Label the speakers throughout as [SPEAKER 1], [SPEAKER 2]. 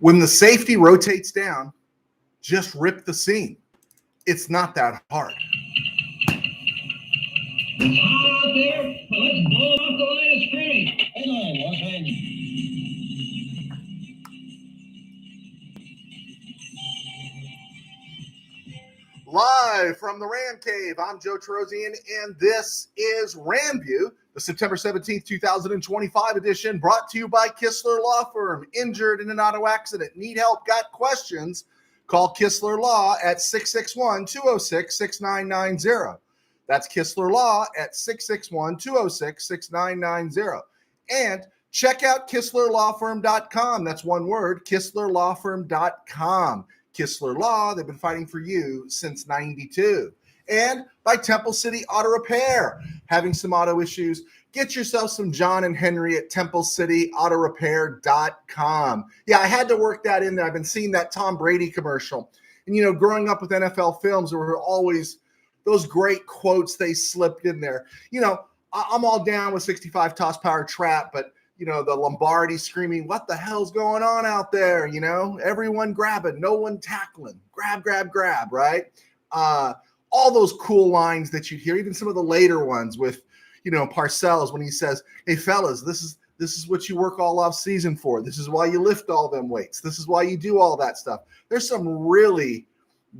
[SPEAKER 1] When the safety rotates down, just rip the seam. It's not that hard.
[SPEAKER 2] It's all out there. Let's blow off the line of scrimmage. Hang on, offense.
[SPEAKER 1] Live from the RamCave, I'm Joe Terosian, and this is RamView, the September 17th, 2025 edition, brought to you by Kistler Law Firm. Injured in an auto accident? Need help? Got questions? Call Kistler Law at 661-206-6990. That's Kistler Law at 661-206-6990. And check out KistlerLawFirm.com. That's one word, KistlerLawFirm.com. Kistler Law, they've been fighting for you since 92. And by Temple City Auto Repair. Having some auto issues? Get yourself some John and Henry at TempleCityAutoRepair.com. Yeah, I had to work that in there. I've been seeing that Tom Brady commercial. And, you know, growing up with NFL films, there were always those great quotes they slipped in there. You know, I'm all down with 65 toss power trap, but you know, the Lombardi screaming, what the hell's going on out there? You know, everyone grabbing, no one tackling, grab, right? All those cool lines that you'd hear, even some of the later ones with, you know, Parcells when he says, hey fellas, this is what you work all off season for. This is why you lift all them weights. This is why you do all that stuff. There's some really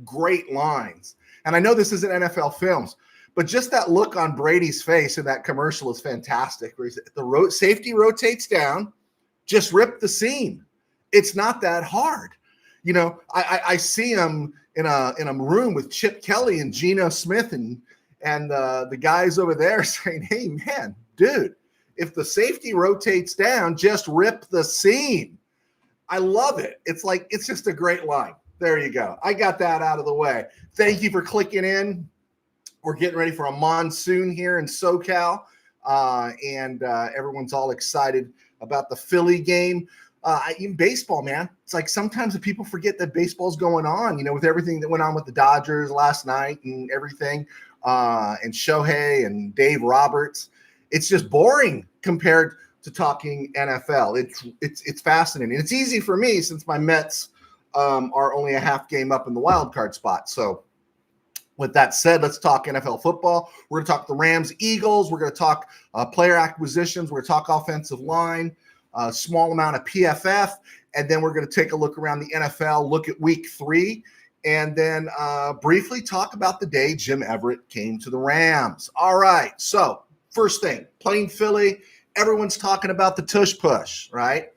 [SPEAKER 1] great lines. And I know this isn't NFL films, but just that look on Brady's face in that commercial is fantastic. Where the safety rotates down, just rip the seam. It's not that hard. You know, I see him in a room with Chip Kelly and Geno Smith and the guys over there saying, hey, man, dude, if the safety rotates down, just rip the seam. I love it. It's just a great line. There you go. I got that out of the way. Thank you for clicking in. We're getting ready for a monsoon here in SoCal, and everyone's all excited about the Philly game. Even baseball, man. It's like sometimes people forget that baseball's going on, you know, with everything that went on with the Dodgers last night and everything, and Shohei and Dave Roberts. It's just boring compared to talking NFL. It's fascinating. It's easy for me since my Mets are only a half game up in the wild card spot. So with that said, let's talk NFL football. We're going to talk the Rams, Eagles. We're going to talk player acquisitions. We're going to talk offensive line, a small amount of PFF, and then we're going to take a look around the NFL, look at week 3, and then briefly talk about the day Jim Everett came to the Rams. All right, so first thing, playing Philly, everyone's talking about the tush push, right?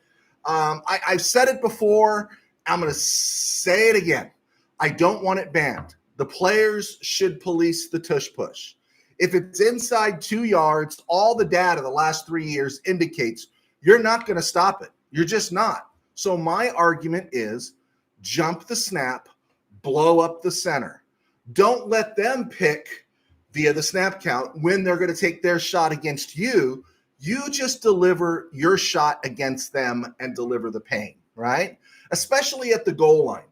[SPEAKER 1] I've said it before. I'm going to say it again. I don't want it banned. The players should police the tush push. If it's inside 2 yards, all the data the last 3 years indicates you're not going to stop it. You're just not. So my argument is jump the snap, blow up the center. Don't let them pick via the snap count when they're going to take their shot against you. You just deliver your shot against them and deliver the pain, right? Especially at the goal line.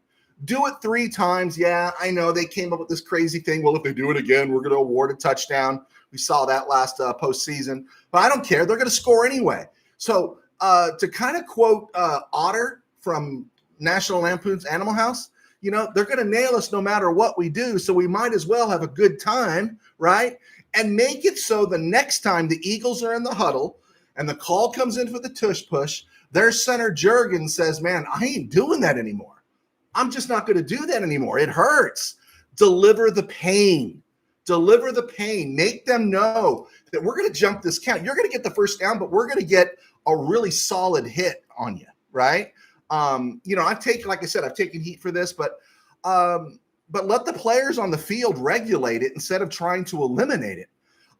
[SPEAKER 1] Do it 3 times. Yeah, I know they came up with this crazy thing. Well, if they do it again, we're going to award a touchdown. We saw that last postseason. But I don't care. They're going to score anyway. So to kind of quote Otter from National Lampoon's Animal House, you know, they're going to nail us no matter what we do. So we might as well have a good time, right? And make it so the next time the Eagles are in the huddle and the call comes in for the tush push, their center Jurgen says, man, I ain't doing that anymore. I'm just not going to do that anymore. It hurts. Deliver the pain. Deliver the pain. Make them know that we're going to jump this count. You're going to get the first down, but we're going to get a really solid hit on you, right? You know, I've taken heat for this, but let the players on the field regulate it instead of trying to eliminate it.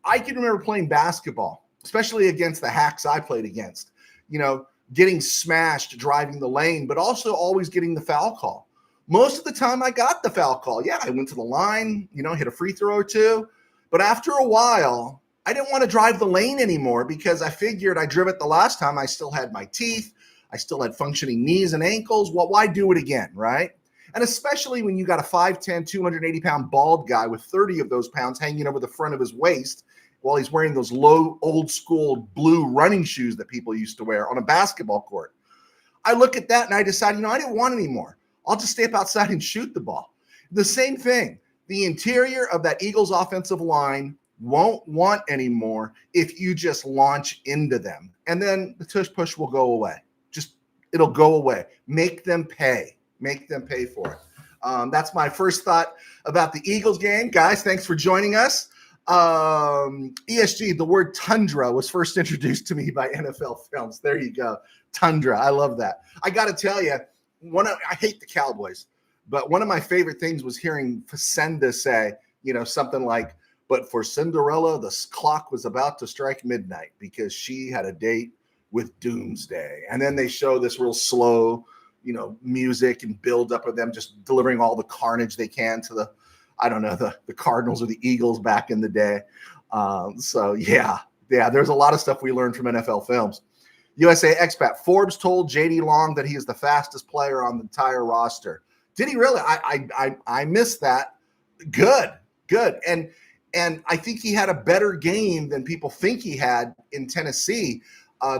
[SPEAKER 1] I can remember playing basketball, especially against the hacks I played against, you know, getting smashed driving the lane, but also always getting the foul call. Most of the time I got the foul call. Yeah, I went to the line, you know, hit a free throw or two. But after a while, I didn't want to drive the lane anymore because I figured I drove it the last time. I still had my teeth. I still had functioning knees and ankles. Well, why do it again, right? And especially when you got a 5'10", 280-pound bald guy with 30 of those pounds hanging over the front of his waist while he's wearing those low, old-school blue running shoes that people used to wear on a basketball court. I look at that and I decide, I didn't want any more. I'll just stay up outside and shoot the ball. The same thing. The interior of that Eagles offensive line won't want anymore if you just launch into them. And then the tush push will go away. It'll go away. Make them pay. Make them pay for it. That's my first thought about the Eagles game. Guys, thanks for joining us. ESG, the word tundra was first introduced to me by NFL Films. There you go. Tundra. I love that. I got to tell you, I hate the Cowboys, but one of my favorite things was hearing Facenda say, something like, but for Cinderella, the clock was about to strike midnight because she had a date with Doomsday. And then they show this real slow, music and build up of them just delivering all the carnage they can to the Cardinals or the Eagles back in the day. So yeah, there's a lot of stuff we learned from NFL Films. USA Expat, Forbes told JD Long that he is the fastest player on the entire roster. Did he really? I missed that. Good. And I think he had a better game than people think he had in Tennessee.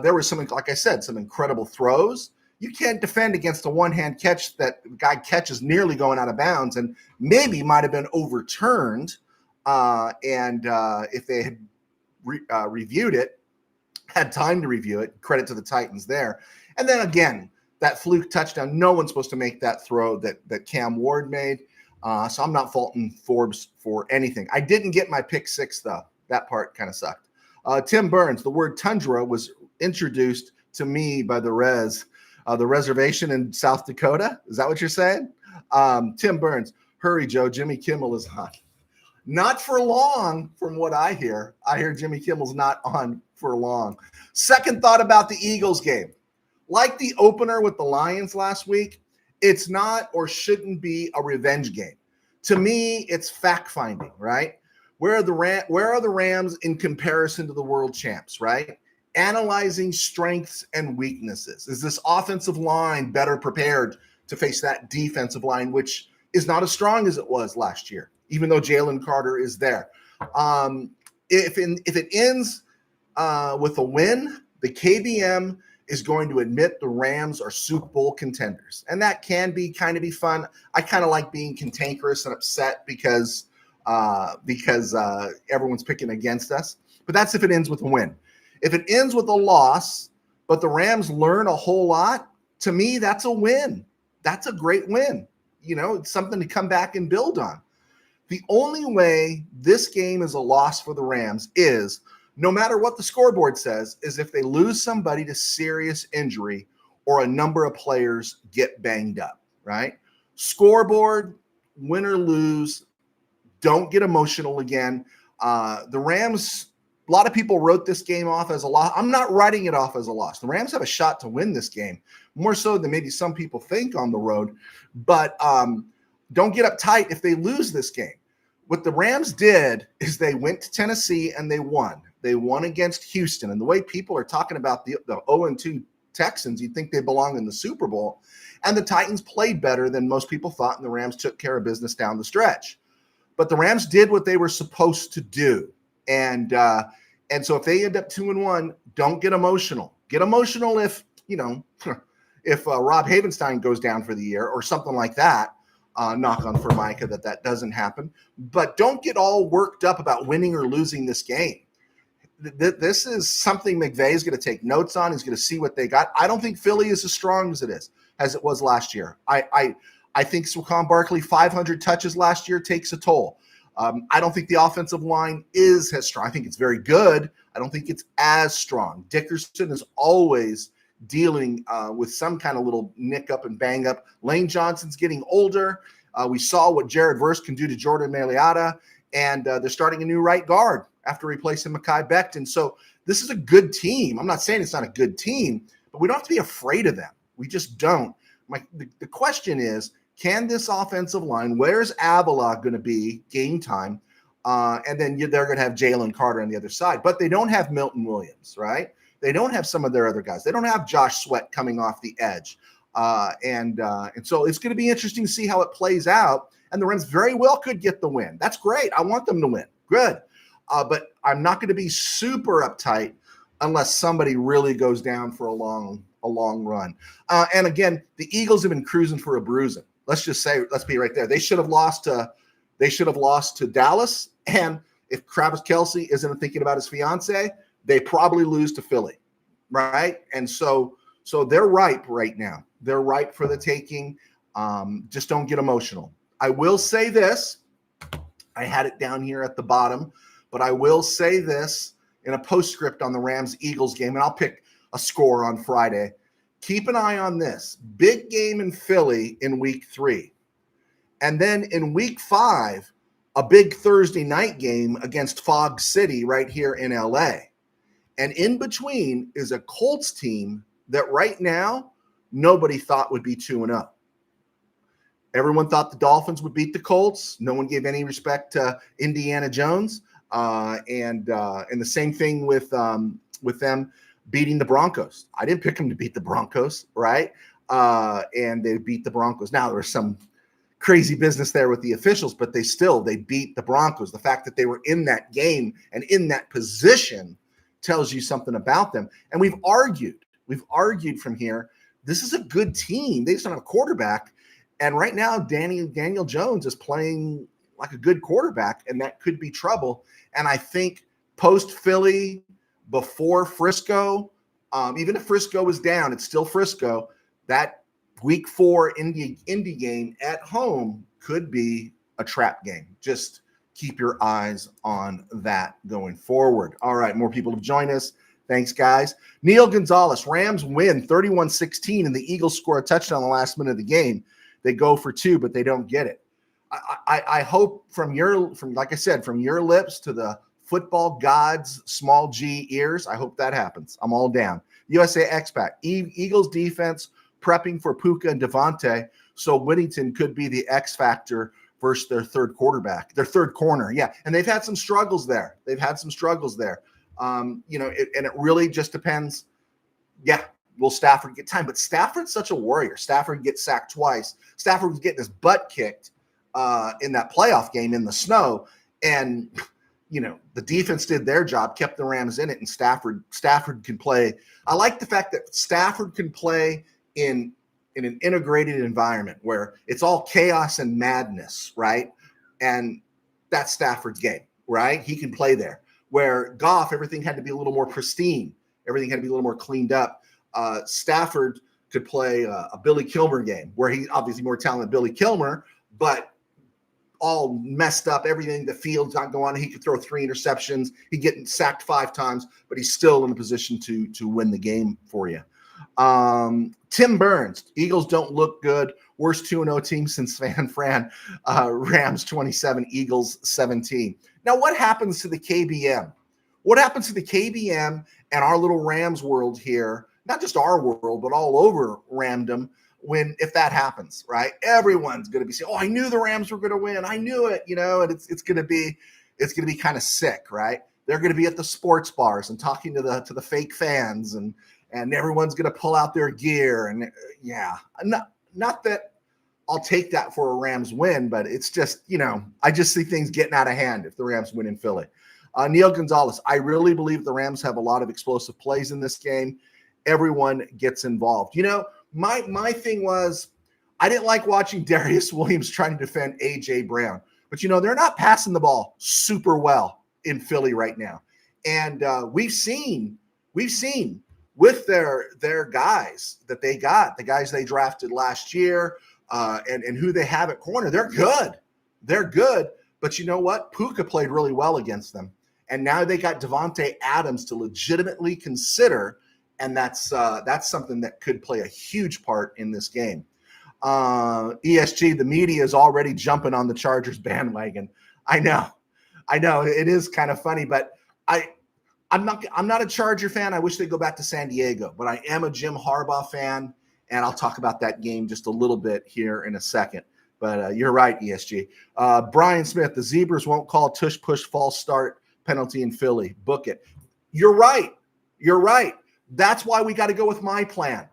[SPEAKER 1] There was like I said, some incredible throws. You can't defend against a one-hand catch that the guy catches nearly going out of bounds and maybe might have been overturned. If they had reviewed it, had time to review it, credit to the Titans there. And then again, that fluke touchdown, no one's supposed to make that throw that Cam Ward made. So I'm not faulting Forbes for anything. I didn't get my pick six, though. That part kind of sucked. Tim Burns, the word tundra was introduced to me by the reservation in South Dakota. Is that what you're saying? Tim Burns, hurry, Joe. Jimmy Kimmel is on. Not for long, from what I hear. I hear Jimmy Kimmel's not on for long. Second thought about the Eagles game. Like the opener with the Lions last week, it's not or shouldn't be a revenge game. To me, it's fact-finding, right? Where are the Rams in comparison to the world champs, right? Analyzing strengths and weaknesses. Is this offensive line better prepared to face that defensive line, which is not as strong as it was last year, even though Jalen Carter is there? If it ends with a win, the KBM is going to admit the Rams are Super Bowl contenders. And that can be fun. I kind of like being cantankerous and upset because everyone's picking against us. But that's if it ends with a win. If it ends with a loss, but the Rams learn a whole lot, to me, that's a win. That's a great win. It's something to come back and build on. The only way this game is a loss for the Rams is, no matter what the scoreboard says, is if they lose somebody to serious injury or a number of players get banged up, right? Scoreboard, win or lose, don't get emotional again. The Rams, a lot of people wrote this game off as a loss. I'm not writing it off as a loss. The Rams have a shot to win this game, more so than maybe some people think on the road. But don't get uptight if they lose this game. What the Rams did is they went to Tennessee and they won. They won against Houston. And the way people are talking about the 0-2 Texans, you'd think they belong in the Super Bowl. And the Titans played better than most people thought, and the Rams took care of business down the stretch. But the Rams did what they were supposed to do. And so if they end up 2-1, don't get emotional. Get emotional if Rob Havenstein goes down for the year or something like that. Knock on Formica that doesn't happen. But don't get all worked up about winning or losing this game. This is something McVay is going to take notes on. He's going to see what they got. I don't think Philly is as strong as it was last year. I think Saquon Barkley, 500 touches last year, takes a toll. I don't think the offensive line is as strong. I think it's very good. I don't think it's as strong. Dickerson is always dealing with some kind of little nick up and bang up. Lane Johnson's getting older. We saw what Jared Verse can do to Jordan Mailata, and they're starting a new right guard after replacing Mekhi Becton. So this is a good team. I'm not saying it's not a good team, but we don't have to be afraid of them. We just don't. The question is, can this offensive line, where's Avila going to be game time? And then they're going to have Jalen Carter on the other side. But they don't have Milton Williams, right? They don't have some of their other guys. They don't have Josh Sweat coming off the edge. And so it's going to be interesting to see how it plays out. And the Rams very well could get the win. That's great. I want them to win. Good. But I'm not going to be super uptight unless somebody really goes down for a long a long run. And again, the Eagles have been cruising for a bruising. Let's be right there. They should have lost to Dallas. And if Travis Kelce isn't thinking about his fiance, they probably lose to Philly, right? And so they're ripe right now. They're ripe for the taking. Just don't get emotional. I will say this. I had it down here at the bottom, but I will say this in a postscript on the Rams-Eagles game, and I'll pick a score on Friday. Keep an eye on this. Big game in Philly in week 3. And then in week 5, a big Thursday night game against Fog City right here in LA. And in between is a Colts team that right now nobody thought would be 2-0. Everyone thought the Dolphins would beat the Colts. No one gave any respect to Indiana Jones. And the same thing with them beating the Broncos. I didn't pick them to beat the Broncos, right? And they beat the Broncos. Now, there was some crazy business there with the officials, but they beat the Broncos. The fact that they were in that game and in that position tells you something about them. And we've argued from here. This is a good team. They just don't have a quarterback. And right now, Daniel Jones is playing like a good quarterback, and that could be trouble. And I think post-Philly, before Frisco, even if Frisco was down, it's still Frisco. That week 4 Indy game at home could be a trap game. Just keep your eyes on that going forward. All right, more people have joined us. Thanks, guys. Neil Gonzalez, Rams win 31-16, and the Eagles score a touchdown in the last minute of the game. They go for 2, but they don't get it. I hope from your lips to the football gods, small g ears, I hope that happens. I'm all down. USA Expat, Eagles defense prepping for Puka and Devontae, so Whittington could be the X factor versus their third corner. Yeah, and they've had some struggles there. And it really just depends. Yeah. Will Stafford get time? But Stafford's such a warrior. Stafford gets sacked twice. Stafford was getting his butt kicked in that playoff game in the snow. And, the defense did their job, kept the Rams in it, and Stafford can play. I like the fact that Stafford can play in an integrated environment where it's all chaos and madness, right? And that's Stafford's game, right? He can play there. Where Goff, everything had to be a little more pristine. Everything had to be a little more cleaned up. Stafford could play a Billy Kilmer game where he's obviously more talented than Billy Kilmer, but all messed up, everything, the field's not going on. He could throw 3 interceptions. He'd get sacked 5 times, but he's still in a position to win the game for you. Tim Burns, Eagles don't look good. Worst 2-0 team since San Fran. Rams 27, Eagles 17. Now, what happens to the KBM? What happens to the KBM and our little Rams world here? Not just our world, but all over Ramdom. If that happens, right? Everyone's going to be saying, "Oh, I knew the Rams were going to win. I knew it," and it's going to be kind of sick, right? They're going to be at the sports bars and talking to the fake fans, and everyone's going to pull out their gear, and yeah, not that I'll take that for a Rams win, but it's just I just see things getting out of hand if the Rams win in Philly. Neil Gonzalez, I really believe the Rams have a lot of explosive plays in this game. Everyone gets involved. My thing was I didn't like watching Darius Williams trying to defend A.J. Brown. But, they're not passing the ball super well in Philly right now. And we've seen with their guys that they got, the guys they drafted last year and who they have at corner, they're good. They're good. But you know what? Puka played really well against them. And now they got Devontae Adams to legitimately consider. And that's something that could play a huge part in this game. ESG, the media is already jumping on the Chargers bandwagon. I know it is kind of funny, but I'm not a Charger fan. I wish they'd go back to San Diego, but I am a Jim Harbaugh fan, and I'll talk about that game just a little bit here in a second. But you're right, ESG. Brian Smith, the Zebras won't call tush push false start penalty in Philly. Book it. You're right. That's why we got to go with my plan.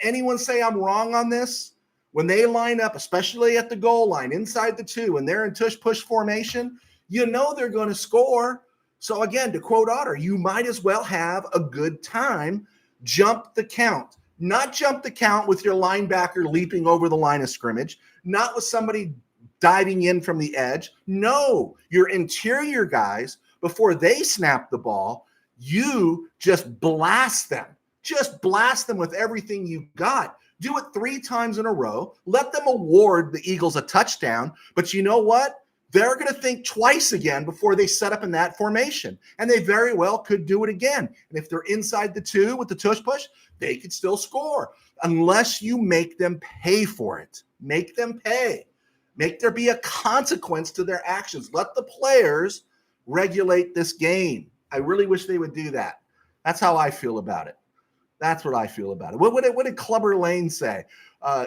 [SPEAKER 1] Anyone say I'm wrong on this? When they line up, especially at the goal line, inside the 2, and they're in tush-push formation, they're going to score. So, again, to quote Otter, you might as well have a good time Jump the count. Not jump the count with your linebacker leaping over the line of scrimmage, not with somebody diving in from the edge. No, your interior guys, before they snap the ball, you just blast them. Just blast them with everything you got. Do it 3 times in a row. Let them award the Eagles a touchdown. But you know what? They're going to think twice again before they set up in that formation. And they very well could do it again. And if they're inside the 2 with the tush push, they could still score unless you make them pay for it. Make them pay. Make there be a consequence to their actions. Let the players regulate this game. I really wish they would do that. That's how I feel about it. That's what I feel about it. What did Clubber Lane say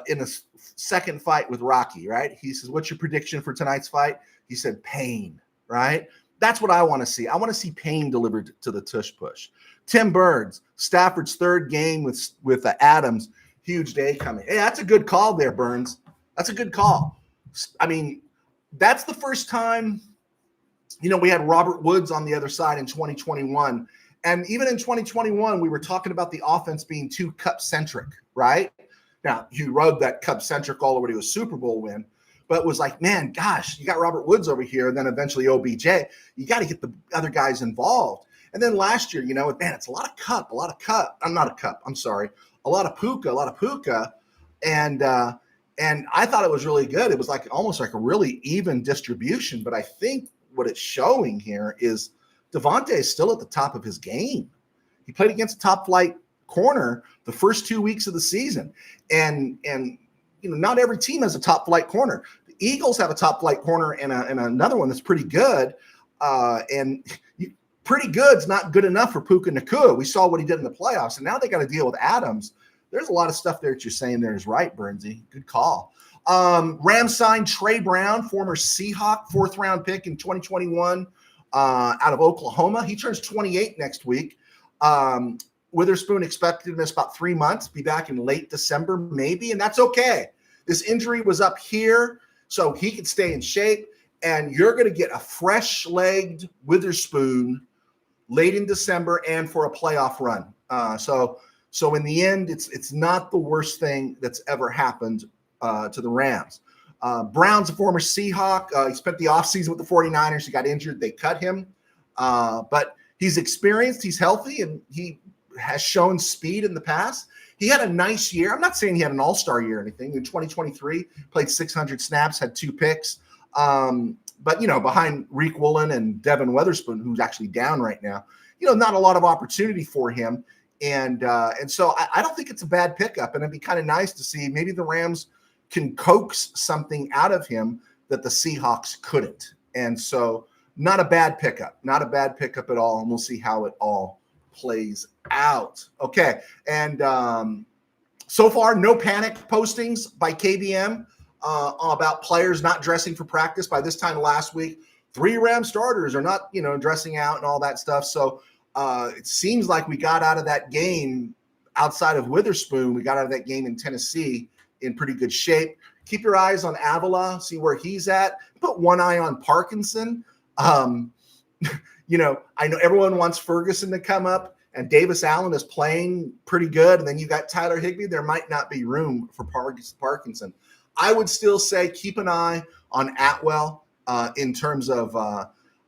[SPEAKER 1] in a second fight with Rocky, right? He says, what's your prediction for tonight's fight? He said, pain, right? That's what I want to see. I want to see pain delivered to the tush push. Tim Burns, Stafford's 3rd game with Adams. Huge day coming. Hey, that's a good call there, Burns. That's a good call. I mean, that's the first time, we had Robert Woods on the other side in 2021. And even in 2021, we were talking about the offense being too cup-centric, right? Now, he rode that cup-centric all the way to a Super Bowl win, but was like, man, gosh, you got Robert Woods over here, and then eventually OBJ. You got to get the other guys involved. And then last year, man, it's a lot of cup. I'm not a cup. I'm sorry. A lot of Puka. And I thought it was really good. It was almost like a really even distribution. But I think what it's showing here is Devontae is still at the top of his game. He played against a top flight corner the first 2 weeks of the season. And not every team has a top flight corner. The Eagles have a top flight corner and another one that's pretty good. Pretty good's not good enough for Puka Nacua. We saw what he did in the playoffs, and now they got to deal with Adams. There's a lot of stuff there that you're saying there is right, Bernsey. Good call. Rams signed Trey Brown, former Seahawk, 4th-round pick in 2021 out of Oklahoma. He turns 28 next week. Witherspoon expected to miss about 3 months, be back in late December maybe, and that's okay. This injury was up here, so he could stay in shape, and you're going to get a fresh-legged Witherspoon late in December and for a playoff run. So in the end, it's not the worst thing that's ever happened to the Rams. Brown's a former Seahawk. He spent the offseason with the 49ers. He got injured. They cut him. But he's experienced. He's healthy, and he has shown speed in the past. He had a nice year. I'm not saying he had an all-star year or anything. In 2023, played 600 snaps, had 2 picks. But, behind Reek Woolen and Devin Witherspoon, who's actually down right now, not a lot of opportunity for him. And so I don't think it's a bad pickup. And it'd be kind of nice to see maybe the Rams can coax something out of him that the Seahawks couldn't. And so not a bad pickup at all. And we'll see how it all plays out. Okay. And so far, no panic postings by KBM about players not dressing for practice. By this time last week, 3 Ram starters are not, dressing out and all that stuff. So it seems like we got out of that game outside of Witherspoon. We got out of that game in Tennessee in pretty good shape. Keep your eyes on Avila, see where he's at. Put one eye on Parkinson. I know everyone wants Ferguson to come up, and Davis Allen is playing pretty good. And then you got Tyler Higbee. There might not be room for Parkinson. I would still say keep an eye on Atwell in terms of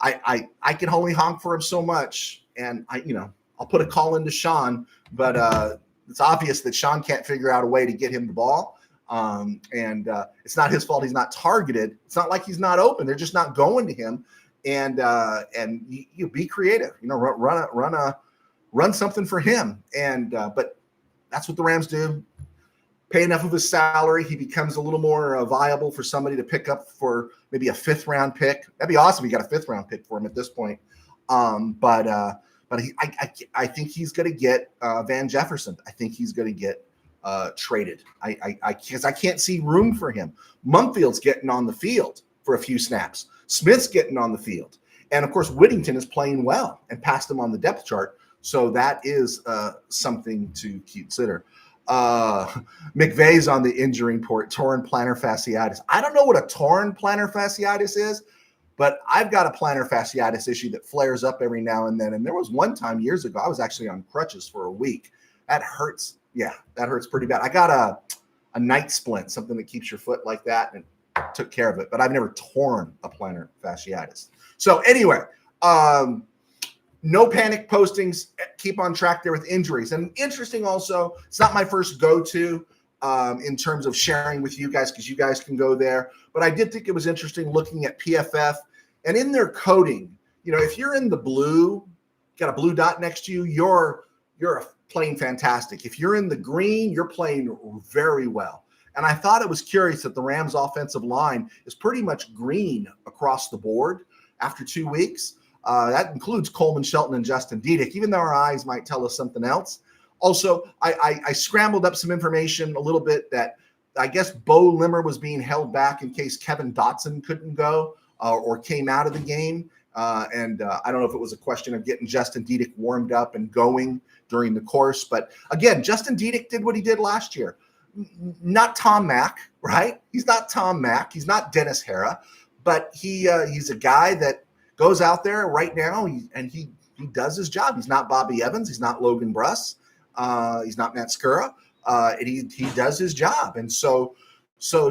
[SPEAKER 1] I can only honk for him so much, and I'll put a call into Sean, but it's obvious that Sean can't figure out a way to get him the ball. And it's not his fault he's not targeted. It's not like he's not open. They're just not going to him. And you be creative. Run something for him. And but that's what the Rams do. Pay enough of his salary, he becomes a little more viable for somebody to pick up for maybe a 5th-round pick. That'd be awesome. You got a 5th-round pick for him at this point. But I think he's going to get Van Jefferson. I think he's going to get traded. Because I can't see room for him. Munfield's getting on the field for a few snaps. Smith's getting on the field. And, of course, Whittington is playing well and passed him on the depth chart. So that is something to consider. McVay's on the injury report, torn plantar fasciitis. I don't know what a torn plantar fasciitis is, but I've got a plantar fasciitis issue that flares up every now and then. And there was one time years ago, I was actually on crutches for a week. That hurts. Yeah, that hurts pretty bad. I got a night splint, something that keeps your foot like that, and took care of it. But I've never torn a plantar fasciitis. So anyway, no panic postings. Keep on track there with injuries. And interesting also, it's not my first go-to in terms of sharing with you guys because you guys can go there. But I did think it was interesting looking at PFF and in their coding. If you're in the blue, got a blue dot next to you, you're playing fantastic. If you're in the green, you're playing very well. And I thought it was curious that the Rams offensive line is pretty much green across the board after 2 weeks. That includes Coleman Shelton and Justin Dietrich, even though our eyes might tell us something else. Also, I scrambled up some information a little bit that I guess Bo Limmer was being held back in case Kevin Dotson couldn't go or came out of the game. And I don't know if it was a question of getting Justin Dietrich warmed up and going during the course. But again, Justin Dietrich did what he did last year. Not Tom Mack, right? He's not Tom Mack. He's not Dennis Hara. But he's a guy that goes out there right now and he does his job. He's not Bobby Evans. He's not Logan Bruss. He's not Matt Skura. And he does his job. And so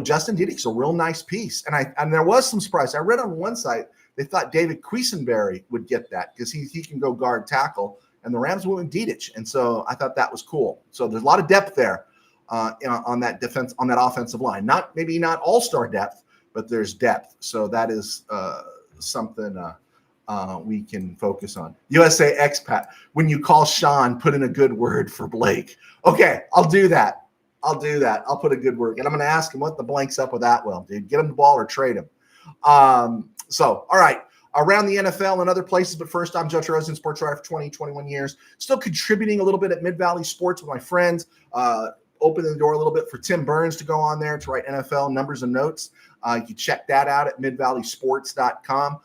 [SPEAKER 1] Justin Dietrich's a real nice piece. And there was some surprise. I read on one site they thought David Quisenberry would get that because he can go guard tackle. And the Rams went with Dietrich. And so I thought that was cool. So there's a lot of depth there on that defense, on that offensive line. Maybe not all-star depth, but there's depth. So that is something we can focus on. USA expat. When you call Sean, put in a good word for Blake. Okay, I'll do that. I'll put a good word. And I'm going to ask him what the blank's up with Atwell, dude. Get him the ball or trade him. So, all right. Around the NFL and other places, but first, I'm Joe Terosian, sports writer for 21 years. Still contributing a little bit at Mid-Valley Sports with my friends. Opening the door a little bit for Tim Burns to go on there to write NFL numbers and notes. You can check that out at midvalleysports.com.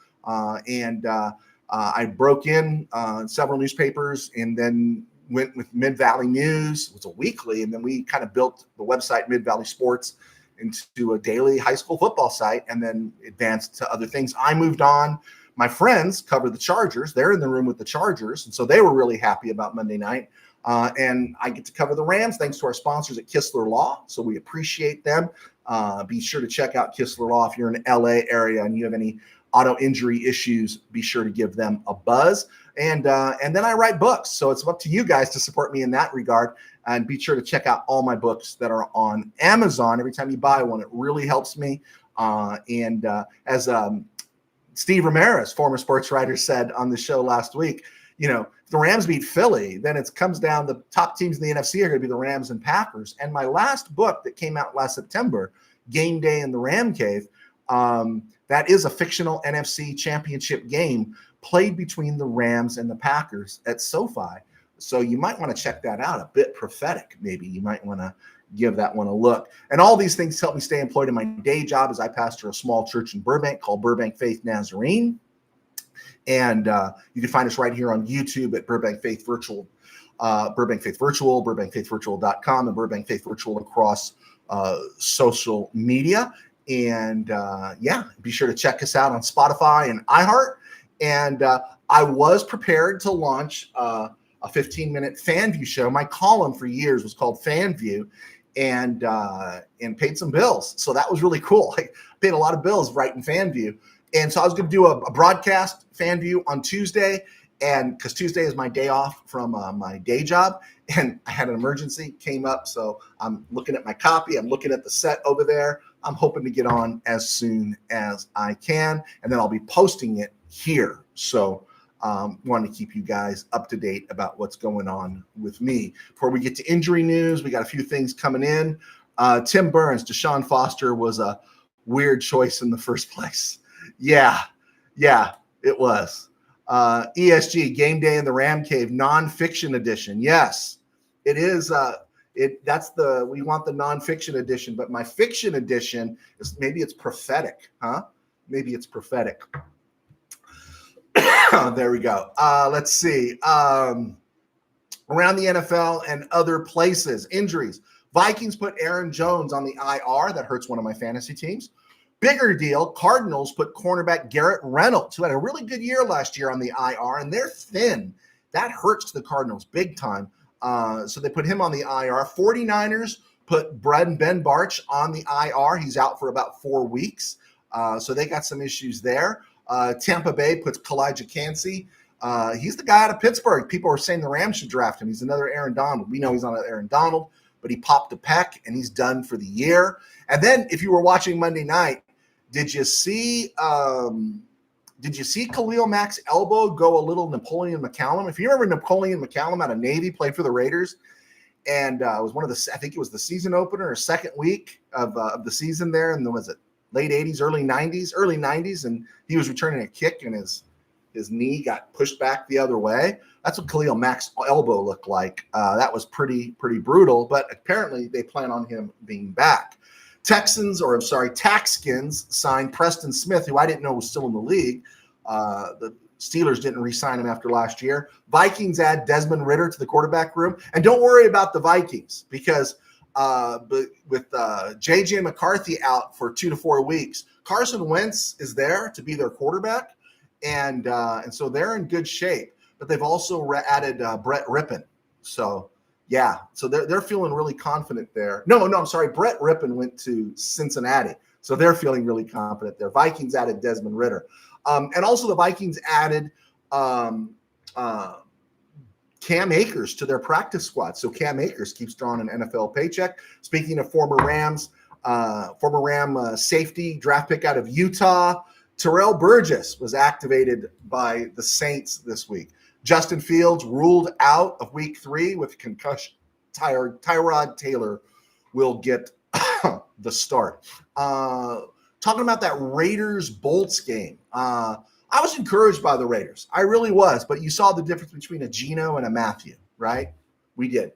[SPEAKER 1] I broke in several newspapers and then went with Mid-Valley News. It was a weekly, and then we kind of built the website Mid-Valley Sports into a daily high school football site and then advanced to other things. I moved on. My friends cover the Chargers. They're in the room with the Chargers, and so they were really happy about Monday night. And I get to cover the Rams thanks to our sponsors at Kistler Law, so we appreciate them. Be sure to check out Kistler Law if you're in the LA area and you have any auto injury issues. Be sure to give them a buzz. And then I write books, so it's up to you guys to support me in that regard. And be sure to check out all my books that are on Amazon. Every time you buy one, it really helps me. As Steve Ramirez, former sports writer, said on the show last week, if the Rams beat Philly, then it comes down, the top teams in the NFC are going to be the Rams and Packers. And my last book that came out last September, Game Day in the RamCave, that is a fictional NFC championship game played between the Rams and the Packers at SoFi. So you might want to check that out. A bit prophetic, maybe. You might want to give that one a look. And all these things help me stay employed in my day job as I pastor a small church in Burbank called Burbank Faith Nazarene. And you can find us right here on YouTube at Burbank Faith Virtual, burbankfaithvirtual.com, and Burbank Faith Virtual across social media. And be sure to check us out on Spotify and iHeart. And I was prepared to launch a 15-minute FanView show. My column for years was called FanView, and paid some bills. So that was really cool. I paid a lot of bills writing FanView. And so I was going to do a broadcast FanView on Tuesday, and because Tuesday is my day off from my day job, and I had an emergency came up. So I'm looking at my copy. I'm looking at the set over there. I'm hoping to get on as soon as I can, and then I'll be posting it here. So want to keep you guys up to date about what's going on with me. Before we get to injury news, we got a few things coming in. Tim Burns, Deshaun Foster was a weird choice in the first place. Yeah, it was. ESG, Game Day in the RamCave, nonfiction edition. Yes, it is. We want the nonfiction edition, but my fiction edition is maybe it's prophetic, huh? Maybe it's prophetic. There we go. Let's see. Around the NFL and other places, injuries. Vikings put Aaron Jones on the IR. That hurts one of my fantasy teams. Bigger deal, Cardinals put cornerback Garrett Reynolds, who had a really good year last year, on the IR, and they're thin. That hurts the Cardinals big time. So they put him on the IR. 49ers put Ben Barch on the IR. He's out for about 4 weeks. So they got some issues there. Tampa Bay puts Kalijah Cansey. He's the guy out of Pittsburgh. People are saying the Rams should draft him. He's another Aaron Donald. We know he's not an Aaron Donald, but he popped a pec and he's done for the year. And then if you were watching Monday night, did you see Khalil Mack's elbow go a little Napoleon McCallum? If you remember Napoleon McCallum out of Navy, played for the Raiders, and it was one of the, I think it was the season opener or second week of the season there, and then was it late 80s, early 90s, and he was returning a kick and his knee got pushed back the other way. That's what Khalil Mack's elbow looked like. That was pretty brutal, but apparently they plan on him being back. Taxkins signed Preston Smith, who I didn't know was still in the league. The Steelers didn't re-sign him after last year. Vikings add Desmond Ridder to the quarterback room. And don't worry about the Vikings because with J.J. McCarthy out for 2 to 4 weeks, Carson Wentz is there to be their quarterback. And so they're in good shape. But they've also added Brett Rippon. So, yeah, so they're feeling really confident there. No, I'm sorry. Brett Rippon went to Cincinnati. So they're feeling really confident there. Vikings added Desmond Ridder. And also the Vikings added Cam Akers to their practice squad. So Cam Akers keeps drawing an NFL paycheck. Speaking of former Ram safety draft pick out of Utah, Terrell Burgess was activated by the Saints this week. Justin Fields ruled out of week 3 with concussion. Tyrod Taylor will get the start. Talking about that Raiders-Bolts game, I was encouraged by the Raiders. I really was, but you saw the difference between a Geno and a Matthew, right? We did.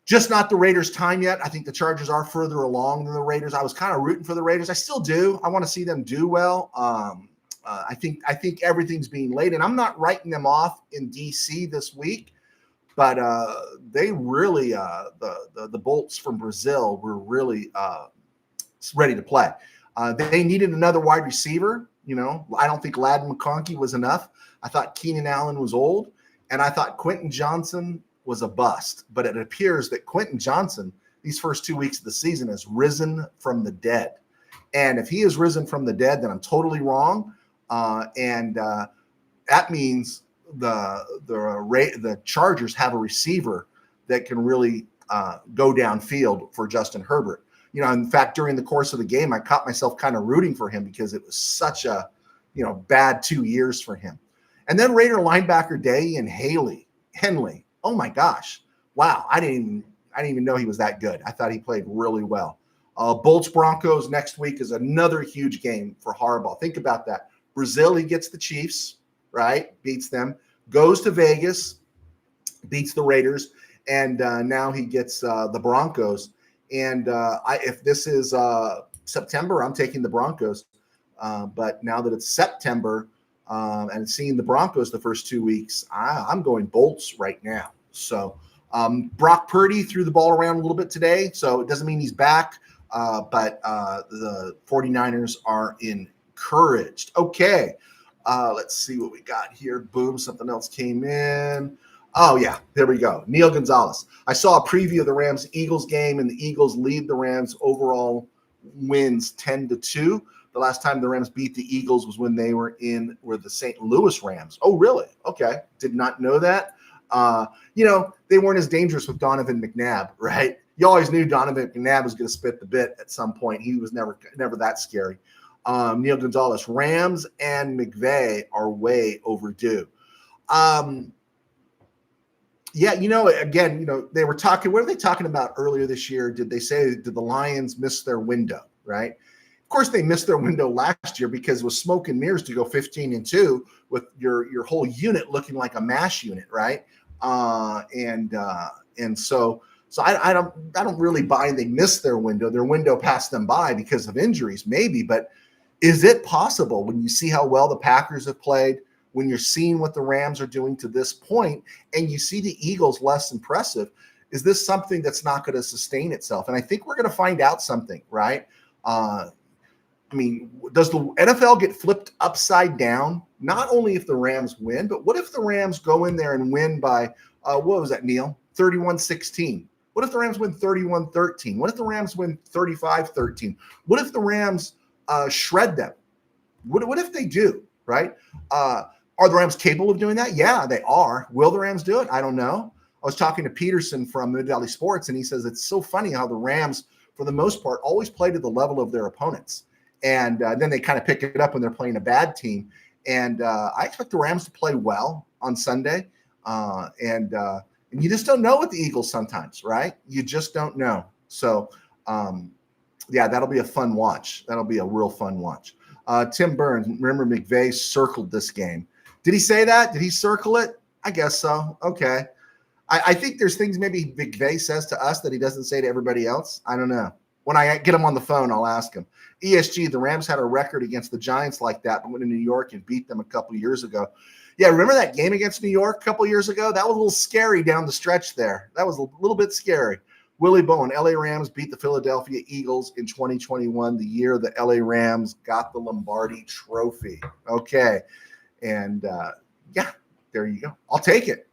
[SPEAKER 1] Just not the Raiders' time yet. I think the Chargers are further along than the Raiders. I was kind of rooting for the Raiders. I still do. I want to see them do well. I think everything's being laid, and I'm not writing them off in DC this week, but they really the Bolts from Brazil were really ready to play. They needed another wide receiver. I don't think Ladd McConkey was enough. I thought Keenan Allen was old, and I thought Quentin Johnson was a bust. But it appears that Quentin Johnson, these first 2 weeks of the season, has risen from the dead. And if he has risen from the dead, then I'm totally wrong. And that means the Chargers have a receiver that can really go downfield for Justin Herbert. In fact, during the course of the game, I caught myself kind of rooting for him because it was such a, bad 2 years for him. And then Raider linebacker Daiyan Henley. Oh my gosh. Wow. I didn't even know he was that good. I thought he played really well. Bolts Broncos next week is another huge game for Harbaugh. Think about that. Brazil, he gets the Chiefs, right? Beats them. Goes to Vegas, beats the Raiders, and now he gets the Broncos. And if this is September, I'm taking the Broncos. But now that it's September and seeing the Broncos the first 2 weeks, I'm going Bolts right now. So Brock Purdy threw the ball around a little bit today, so it doesn't mean he's back. But the 49ers are encouraged. Okay, let's see what we got here. Boom, something else came in. Oh, yeah, there we go. Neil Gonzalez. I saw a preview of the Rams-Eagles game, and the Eagles lead the Rams overall wins 10-2. The last time the Rams beat the Eagles was when they were the St. Louis Rams. Oh, really? Okay. Did not know that. They weren't as dangerous with Donovan McNabb, right? You always knew Donovan McNabb was going to spit the bit at some point. He was never that scary. Neil Gonzalez, Rams and McVay are way overdue. They were talking. What are they talking about earlier this year? Did the Lions miss their window, right? Of course, they missed their window last year because it was smoke and mirrors to go 15-2 with your whole unit looking like a MASH unit, right? And so I don't really buy they missed their window. Their window passed them by because of injuries, maybe. But is it possible when you see how well the Packers have played, when you're seeing what the Rams are doing to this point, and you see the Eagles less impressive, is this something that's not going to sustain itself? And I think we're going to find out something, right? Does the NFL get flipped upside down? Not only if the Rams win, but what if the Rams go in there and win by What was that, Neil? 31-16. What if the Rams win 31-13? What if the Rams win 35-13? What if the Rams shred them? What if they do, right? Are the Rams capable of doing that? Yeah, they are. Will the Rams do it? I don't know. I was talking to Peterson from Mid Valley Sports, and he says it's so funny how the Rams, for the most part, always play to the level of their opponents. And then they kind of pick it up when they're playing a bad team. And I expect the Rams to play well on Sunday. And you just don't know with the Eagles sometimes, right? You just don't know. So, yeah, that'll be a fun watch. That'll be a real fun watch. Tim Burns, remember McVay circled this game. Did he say that? Did he circle it? I guess so. Okay. I think there's things maybe McVay says to us that he doesn't say to everybody else. I don't know. When I get him on the phone, I'll ask him. ESG, the Rams had a record against the Giants like that, but went to New York and beat them a couple years ago. Yeah, remember that game against New York a couple years ago? That was a little scary down the stretch there. That was a little bit scary. Willie Bowen, LA Rams beat the Philadelphia Eagles in 2021, the year the LA Rams got the Lombardi Trophy. Okay. And yeah, there you go. I'll take it.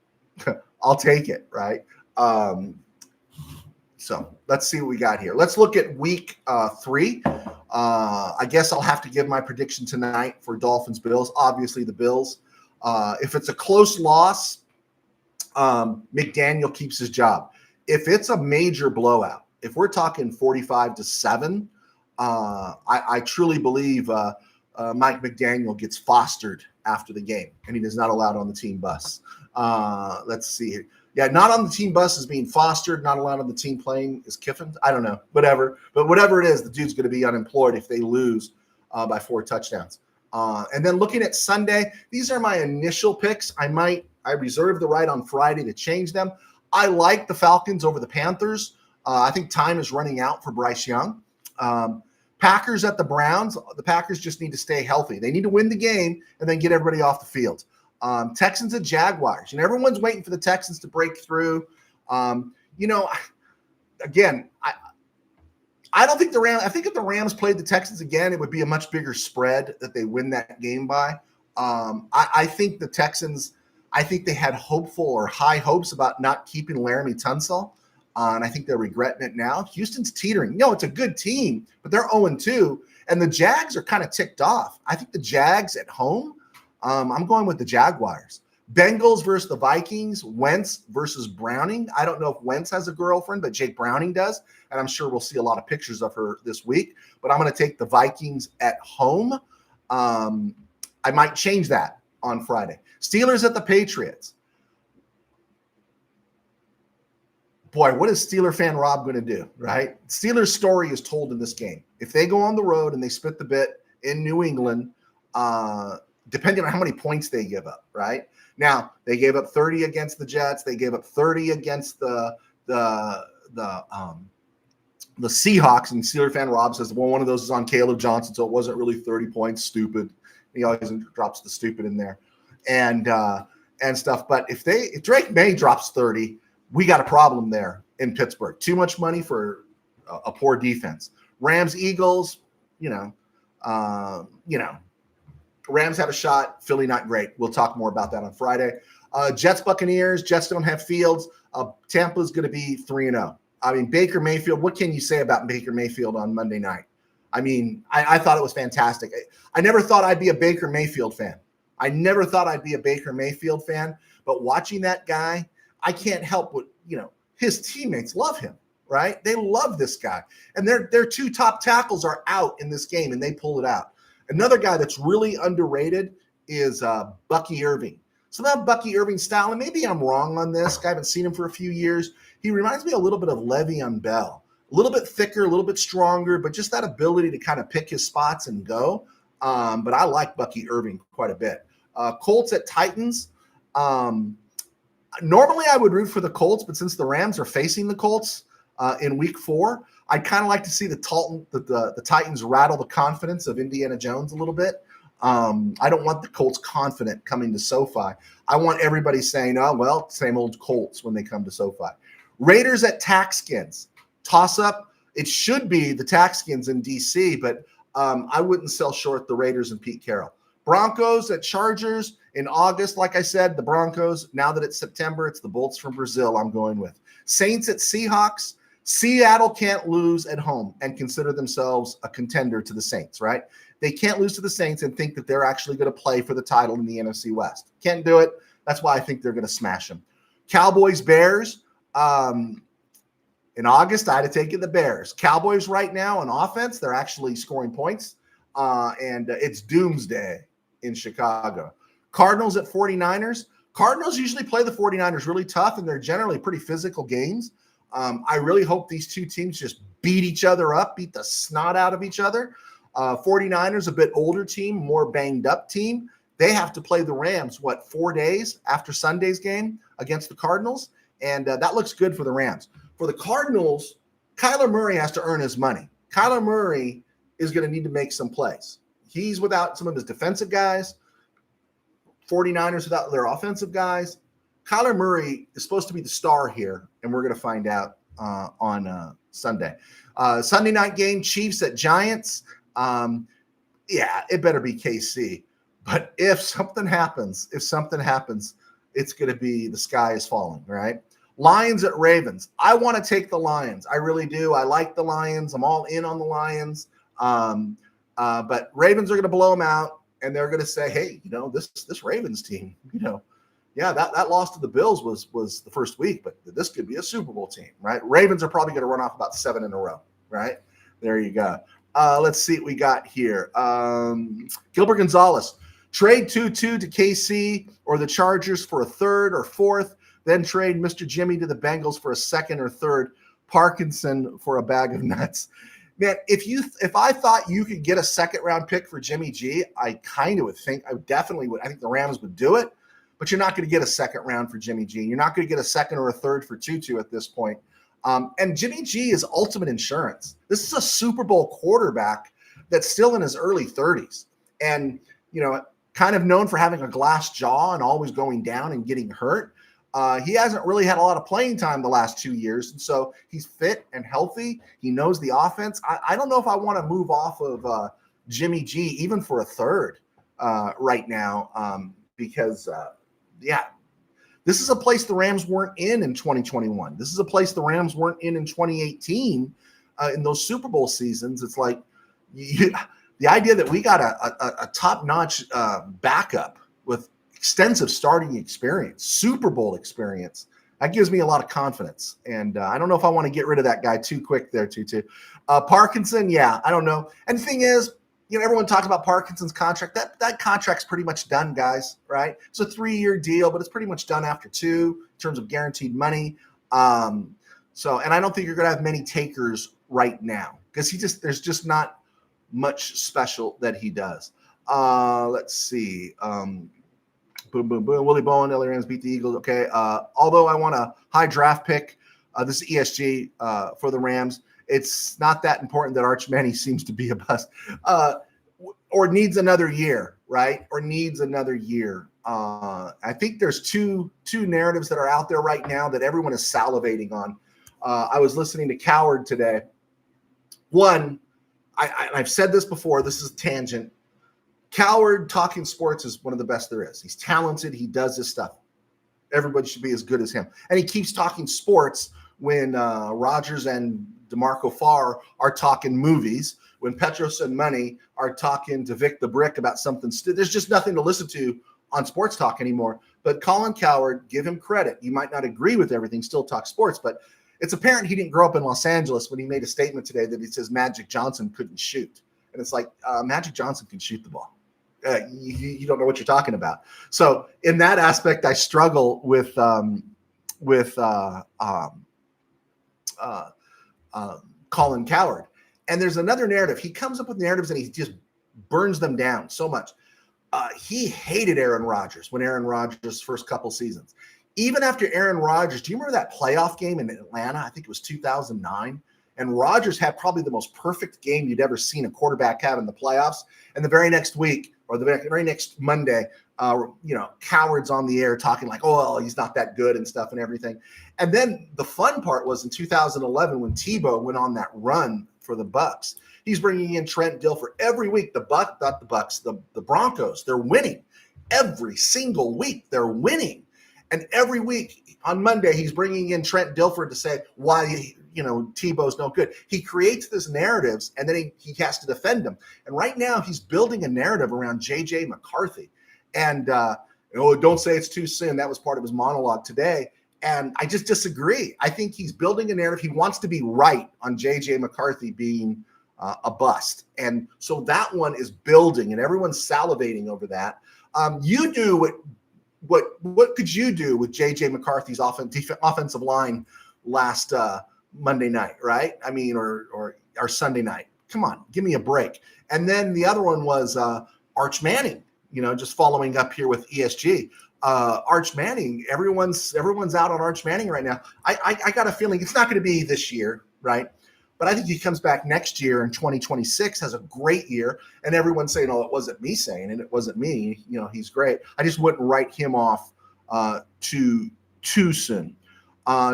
[SPEAKER 1] I'll take it, right? So let's see what we got here. Let's look at week 3. I guess I'll have to give my prediction tonight for Dolphins-Bills. Obviously, the Bills. If it's a close loss, McDaniel keeps his job. If it's a major blowout, if we're talking 45-7, I truly believe Mike McDaniel gets fostered after the game, and he is not allowed on the team bus. Let's see here. Yeah, not on the team bus is being fostered, not allowed on the team plane is Kiffin. I don't know, whatever. But whatever it is, the dude's going to be unemployed if they lose by 4 touchdowns. And then looking at Sunday, these are my initial picks. I reserve the right on Friday to change them. I like the Falcons over the Panthers. I think time is running out for Bryce Young. Packers at the Browns. The Packers just need to stay healthy. They need to win the game and then get everybody off the field. Texans and Jaguars. And everyone's waiting for the Texans to break through. Again, I don't think the Rams – I think if the Rams played the Texans again, it would be a much bigger spread that they win that game by. I think the Texans – I think they had hopeful or high hopes about not keeping Laramie Tunsil, and I think they're regretting it now. Houston's teetering. No, it's a good team, but they're 0-2, and the Jags are kind of ticked off. I think the Jags at home, I'm going with the Jaguars. Bengals versus the Vikings, Wentz versus Browning. I don't know if Wentz has a girlfriend, but Jake Browning does, and I'm sure we'll see a lot of pictures of her this week, but I'm going to take the Vikings at home. I might change that on Friday. Steelers at the Patriots. Boy, what is Steeler fan Rob going to do, right? Steelers' story is told in this game. If they go on the road and they spit the bit in New England, depending on how many points they give up, right? Now, they gave up 30 against the Jets. They gave up 30 against the Seahawks. And Steeler fan Rob says, well, one of those is on Caleb Johnson, so it wasn't really 30 points. Stupid. He always drops the stupid in there. And stuff. But if Drake May drops 30, we got a problem there in Pittsburgh. Too much money for a poor defense. Rams, Eagles, Rams have a shot. Philly not great. We'll talk more about that on Friday. Jets, Buccaneers. Jets don't have Fields. Tampa's going to be 3-0. I mean, Baker Mayfield. What can you say about Baker Mayfield on Monday night? I mean, I thought it was fantastic. I never thought I'd be a Baker Mayfield fan. But watching that guy, I can't help but, his teammates love him, right? They love this guy. And their 2 top tackles are out in this game, and they pull it out. Another guy that's really underrated is Bucky Irving. So that Bucky Irving style, and maybe I'm wrong on this. I haven't seen him for a few years. He reminds me a little bit of Le'Veon Bell. A little bit thicker, a little bit stronger, but just that ability to kind of pick his spots and go. But I like Bucky Irving quite a bit. Colts at Titans. Normally I would root for the Colts, but since the Rams are facing the Colts in week 4, I'd kind of like to see the Titans rattle the confidence of Indiana Jones a little bit. I don't want the Colts confident coming to SoFi. I want everybody saying, oh, well, same old Colts when they come to SoFi. Raiders at Taxskins. Toss up. It should be the Taxskins in D.C., but I wouldn't sell short the Raiders and Pete Carroll. Broncos at Chargers. In August, like I said, the Broncos. Now that it's September, it's the Bolts from Brazil I'm going with. Saints at Seahawks. Seattle can't lose at home and consider themselves a contender to the Saints, right? They can't lose to the Saints and think that they're actually going to play for the title in the NFC West. Can't do it. That's why I think they're going to smash them. Cowboys, Bears. In August, I'd have taken the Bears. Cowboys right now on offense, they're actually scoring points, and it's doomsday in Chicago. Cardinals at 49ers. Cardinals usually play the 49ers really tough, and they're generally pretty physical games. I really hope these two teams just beat each other up, beat the snot out of each other. 49ers, a bit older team, more banged up team. They have to play the Rams, 4 days after Sunday's game against the Cardinals? And that looks good for the Rams. For the Cardinals, Kyler Murray has to earn his money. Kyler Murray is going to need to make some plays. He's without some of his defensive guys. 49ers without their offensive guys. Kyler Murray is supposed to be the star here, and we're going to find out on Sunday. Sunday night game, Chiefs at Giants. It better be KC. But if something happens, it's going to be the sky is falling, right? Lions at Ravens. I want to take the Lions. I really do. I like the Lions. I'm all in on the Lions. But Ravens are going to blow them out, and they're going to say, hey, this Ravens team, that loss to the Bills was the first week, but this could be a Super Bowl team, right? Ravens are probably going to run off about 7 in a row, right? There you go. Let's see what we got here. Gilbert Gonzalez. Trade 2-2 to KC or the Chargers for a third or fourth, then trade Mr. Jimmy to the Bengals for a second or third, Parkinson for a bag of nuts. Man, if I thought you could get a second-round pick for Jimmy G, I kind of would think, I definitely would. I think the Rams would do it, but you're not going to get a second round for Jimmy G. You're not going to get a second or a third for Tutu at this point. And Jimmy G is ultimate insurance. This is a Super Bowl quarterback that's still in his early 30s. And, kind of known for having a glass jaw and always going down and getting hurt. He hasn't really had a lot of playing time the last 2 years. And so he's fit and healthy. He knows the offense. I don't know if I want to move off of Jimmy G even for a third right now because, this is a place the Rams weren't in 2021. This is a place the Rams weren't in 2018 in those Super Bowl seasons. It's like the idea that we got a top-notch backup with extensive starting experience, Super Bowl experience, that gives me a lot of confidence. And I don't know if I want to get rid of that guy too quick there, Tutu. Parkinson, I don't know. And the thing is, everyone talks about Parkinson's contract. That contract's pretty much done, guys, right? It's a 3-year deal, but it's pretty much done after 2 in terms of guaranteed money. And I don't think you're going to have many takers right now because there's just not much special that he does. Let's see. Boom, boom, boom. Willie Bowen, LA Rams beat the Eagles. Okay. Although I want a high draft pick, this is ESG for the Rams. It's not that important that Arch Manning seems to be a bust or needs another year, right? Or needs another year. I think there's two narratives that are out there right now that everyone is salivating on. I was listening to Coward today. One, I've said this before. This is a tangent. Coward talking sports is one of the best there is. He's talented. He does this stuff. Everybody should be as good as him. And he keeps talking sports when Rodgers and DeMarco Farr are talking movies, when Petros and Money are talking to Vic the Brick about something. There's just nothing to listen to on sports talk anymore. But Colin Coward, give him credit. You might not agree with everything, still talk sports, but it's apparent he didn't grow up in Los Angeles when he made a statement today that he says Magic Johnson couldn't shoot. And it's like, Magic Johnson can shoot the ball. You don't know what you're talking about. So in that aspect, I struggle with Colin Coward. And there's another narrative. He comes up with narratives and he just burns them down so much. He hated Aaron Rodgers when Aaron Rodgers' first couple seasons. Even after Aaron Rodgers, do you remember that playoff game in Atlanta? I think it was 2009. And Rodgers had probably the most perfect game you'd ever seen a quarterback have in the playoffs. And the very next week or the very next Monday, Coward's on the air talking like, oh, well, he's not that good and stuff and everything. And then the fun part was in 2011 when Tebow went on that run for the Bucs. He's bringing in Trent Dilfer every week. The Broncos, they're winning. every single week they're winning. And every week on Monday, he's bringing in Trent Dilfer to say why, Tebow's no good. He creates this narratives, and then he has to defend them. And right now, he's building a narrative around J.J. McCarthy. And, don't say it's too soon. That was part of his monologue today. And I just disagree. I think he's building a narrative. He wants to be right on J.J. McCarthy being a bust. And so that one is building, and everyone's salivating over that. You do what could you do with J.J. McCarthy's offensive line last Monday night, right? I mean, or Sunday night. Come on, give me a break. And then the other one was Arch Manning, just following up here with ESG. Arch Manning, everyone's out on Arch Manning right now. I got a feeling it's not going to be this year, right? But I think he comes back next year in 2026, has a great year, and everyone's saying, "Oh, it wasn't me saying it. It wasn't me. He's great." I just wouldn't write him off too soon.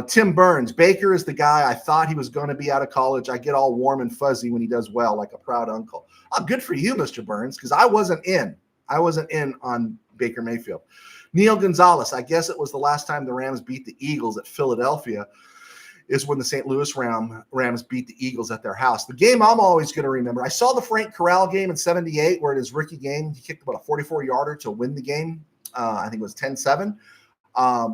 [SPEAKER 1] Tim Burns, Baker is the guy. I thought he was going to be out of college. I get all warm and fuzzy when he does well, like a proud uncle. Oh, good for you, Mr. Burns, because I wasn't in on Baker Mayfield. Neil Gonzalez, I guess it was the last time the Rams beat the Eagles at Philadelphia is when the St. Louis Rams beat the Eagles at their house. The game I'm always going to remember, I saw the Frank Corral game in 78 where in his rookie game, he kicked about a 44-yarder to win the game. I think it was 10-7.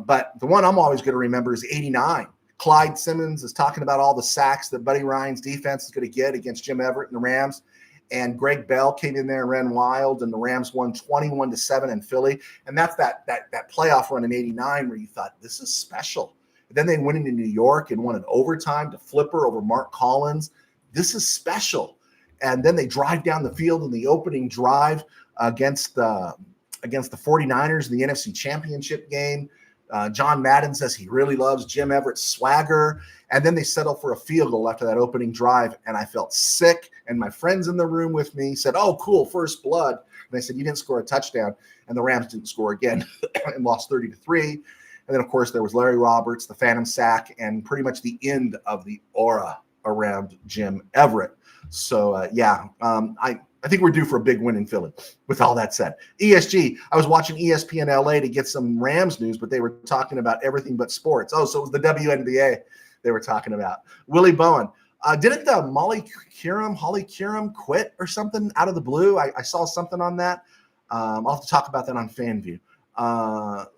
[SPEAKER 1] But the one I'm always going to remember is 89. Clyde Simmons is talking about all the sacks that Buddy Ryan's defense is going to get against Jim Everett and the Rams. And Greg Bell came in there and ran wild, and the Rams won 21-7 in Philly. And that's that playoff run in 89 where you thought, this is special. And then they went into New York and won an overtime to Flipper over Mark Collins. This is special. And then they drive down the field in the opening drive against the 49ers in the NFC Championship game. John Madden says he really loves Jim Everett's swagger. And then they settle for a field goal after that opening drive. And I felt sick. And my friends in the room with me said, "Oh, cool, first blood." And they said, "You didn't score a touchdown." And the Rams didn't score again and lost 30-3. And then, of course, there was Larry Roberts, the phantom sack, and pretty much the end of the aura around Jim Everett. So, I think we're due for a big win in Philly, with all that said. ESG, I was watching ESPN LA to get some Rams news, but they were talking about everything but sports. Oh, so it was the WNBA they were talking about. Willie Bowen. Didn't Holly Curum quit or something out of the blue? I saw something on that. I'll have to talk about that on FanView.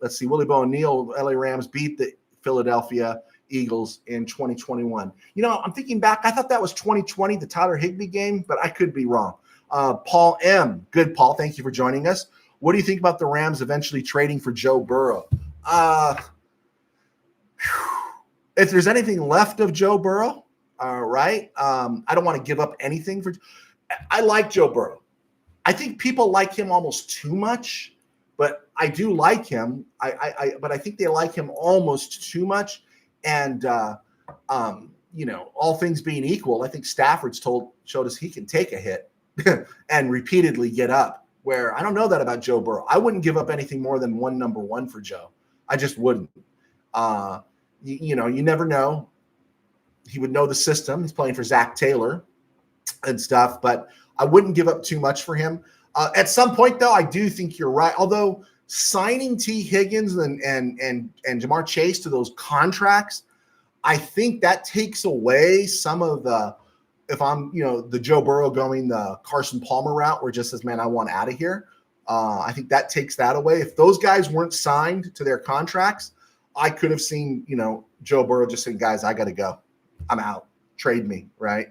[SPEAKER 1] Let's see. Willie Bowen, Neil, LA Rams beat the Philadelphia Eagles in 2021. I'm thinking back. I thought that was 2020, the Tyler Higbee game, but I could be wrong. Paul M. Good, Paul. Thank you for joining us. What do you think about the Rams eventually trading for Joe Burrow? If there's anything left of Joe Burrow, right? I don't want to give up anything for. I like Joe Burrow. I think people like him almost too much, but I do like him. But I think they like him almost too much. And all things being equal, I think Stafford's showed us he can take a hit and repeatedly get up. Where I don't know that about Joe Burrow. I wouldn't give up anything more than number one for Joe. I just wouldn't. You never know. He would know the system. He's playing for Zach Taylor and stuff, but I wouldn't give up too much for him. At some point, though, I do think you're right. Although signing T. Higgins and Jamar Chase to those contracts, I think that takes away some of the. If I'm, the Joe Burrow going the Carson Palmer route, where it just says, "Man, I want out of here." I think that takes that away. If those guys weren't signed to their contracts, I could have seen, Joe Burrow just saying, "Guys, I got to go. I'm out. Trade me." Right.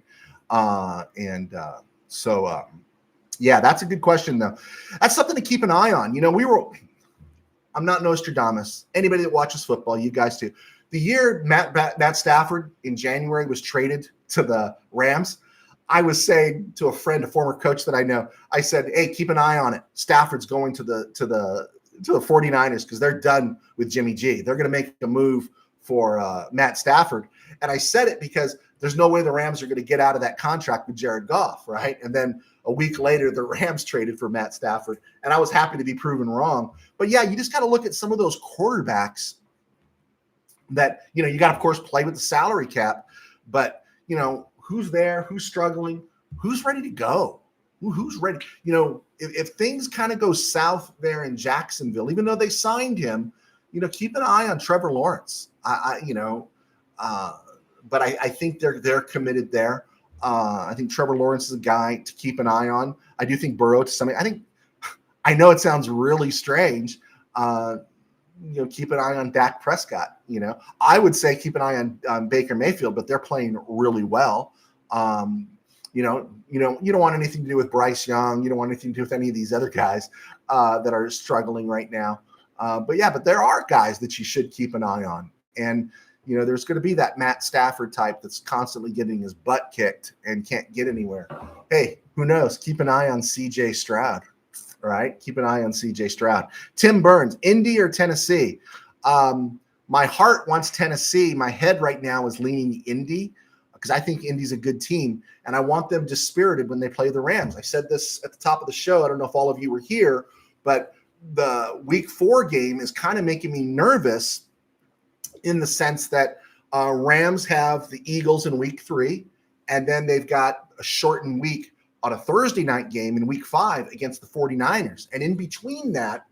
[SPEAKER 1] Yeah, that's a good question, though. That's something to keep an eye on. I'm not Nostradamus. Anybody that watches football, you guys too. The year Matt Stafford in January was traded to the Rams, I was saying to a friend, a former coach that I know, I said, "Hey, keep an eye on it. Stafford's going to the 49ers because they're done with Jimmy G. They're going to make a move for Matt Stafford." And I said it because there's no way the Rams are going to get out of that contract with Jared Goff, right? And then a week later, the Rams traded for Matt Stafford, and I was happy to be proven wrong. But yeah, you just got to look at some of those quarterbacks that, you got to, of course, play with the salary cap, but, who's there, who's struggling, who's ready to go, Who's ready? If things kind of go south there in Jacksonville, even though they signed him, keep an eye on Trevor Lawrence. But I think they're committed there. I think Trevor Lawrence is a guy to keep an eye on. I do think Burrow to some. I know it sounds really strange. Keep an eye on Dak Prescott. I would say keep an eye on Baker Mayfield, but they're playing really well. You don't want anything to do with Bryce Young. You don't want anything to do with any of these other guys that are struggling right now. But there are guys that you should keep an eye on. And, there's going to be that Matt Stafford type that's constantly getting his butt kicked and can't get anywhere. Hey, who knows? Keep an eye on C.J. Stroud, right? Keep an eye on C.J. Stroud. Tim Burns, Indy or Tennessee? My heart wants Tennessee. My head right now is leaning Indy because I think Indy's a good team, and I want them dispirited when they play the Rams. I said this at the top of the show. I don't know if all of you were here, but the Week 4 game is kind of making me nervous in the sense that Rams have the Eagles in Week 3, and then they've got a shortened week on a Thursday night game in Week 5 against the 49ers. And in between that,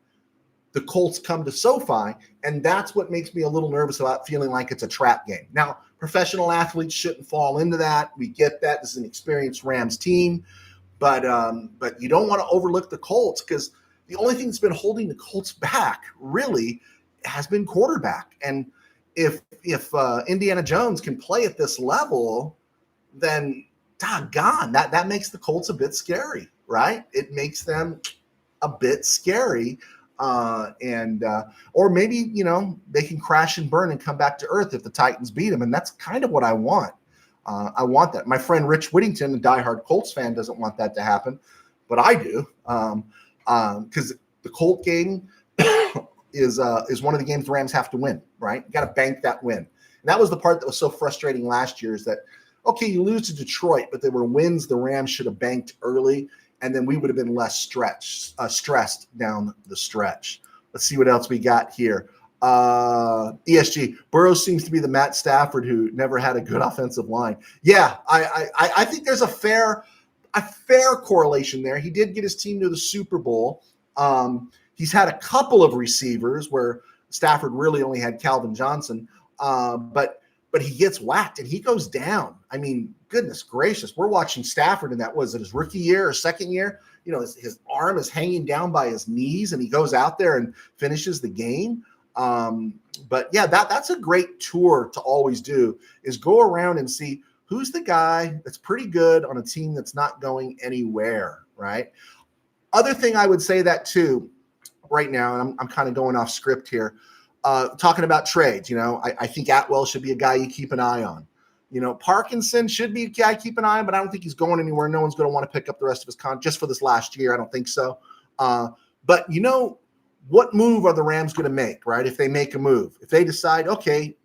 [SPEAKER 1] the Colts come to SoFi, and that's what makes me a little nervous about feeling like it's a trap game. Now, professional athletes shouldn't fall into that. We get that. This is an experienced Rams team. But you don't want to overlook the Colts because the only thing that's been holding the Colts back really has been quarterback. And if Indiana Jones can play at this level, then doggone, that makes the Colts a bit scary, right? It makes them a bit scary. Or maybe, they can crash and burn and come back to earth if the Titans beat them. And that's kind of what I want. I want that. My friend Rich Whittington, a diehard Colts fan, doesn't want that to happen, but I do. Because the Colt game is one of the games the Rams have to win, right? You got to bank that win. And that was the part that was so frustrating last year is that, okay, you lose to Detroit, but there were wins the Rams should have banked early, and then we would have been less stressed down the stretch. Let's see what else we got here. ESG, Burrow seems to be the Matt Stafford who never had a good offensive line. Yeah, I think there's a fair correlation there. He did get his team to the Super Bowl. He's had a couple of receivers where Stafford really only had Calvin Johnson, but he gets whacked and he goes down. I mean, goodness gracious, we're watching Stafford in that, was it his rookie year or second year? His arm is hanging down by his knees and he goes out there and finishes the game. But yeah, that's a great tour to always do, is go around and see who's the guy that's pretty good on a team that's not going anywhere, right? Other thing I would say that too right now, and I'm kind of going off script here, talking about trades, I think Atwell should be a guy you keep an eye on. Parkinson should be a guy keep an eye on, but I don't think he's going anywhere. No one's going to want to pick up the rest of his contract just for this last year. I don't think so. But what move are the Rams going to make, right? If they make a move, if they decide, okay,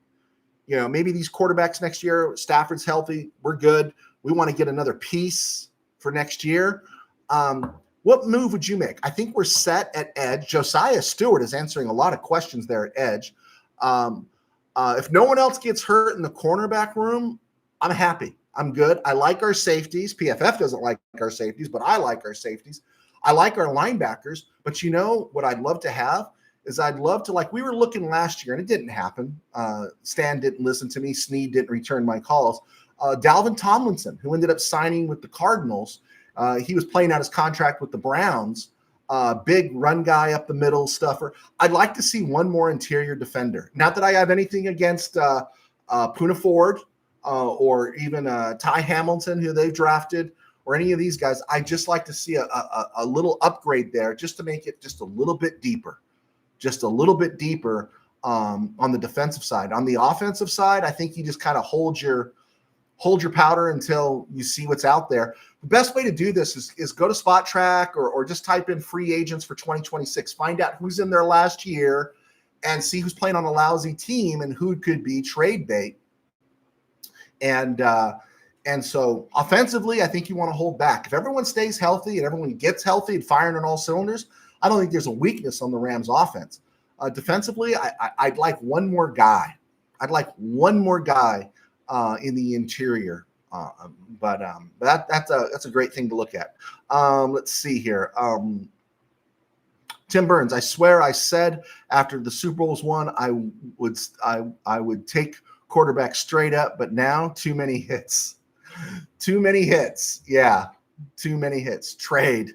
[SPEAKER 1] maybe these quarterbacks next year, Stafford's healthy, we're good. We want to get another piece for next year. What move would you make? I think we're set at edge. Josiah Stewart is answering a lot of questions there at edge. If no one else gets hurt in the cornerback room, I'm happy. I'm good. I like our safeties. PFF doesn't like our safeties, but I like our safeties. I like our linebackers. But what I'd love to have is I'd love to, like we were looking last year, and it didn't happen. Stan didn't listen to me. Snead didn't return my calls. Dalvin Tomlinson, who ended up signing with the Cardinals. He was playing out his contract with the Browns. Big run guy up the middle, stuffer. I'd like to see one more interior defender. Not that I have anything against Poona Ford or even Ty Hamilton, who they've drafted, or any of these guys. I'd just like to see a little upgrade there just to make it just a little bit deeper. Just a little bit deeper on the defensive side. On the offensive side, I think you just kind of hold your powder until you see what's out there. The best way to do this is go to Spot Track or just type in free agents for 2026. Find out who's in there last year and see who's playing on a lousy team and who could be trade bait. And so offensively, I think you want to hold back. If everyone stays healthy and everyone gets healthy and firing on all cylinders, I don't think there's a weakness on the Rams offense. Defensively, I'd like one more guy. I'd like one more guy in the interior. But that's a great thing to look at. Let's see here. Tim Burns, I swear I said after the Super Bowl was won, I would take quarterback straight up, but now too many hits. Too many hits. Yeah, too many hits. Trade.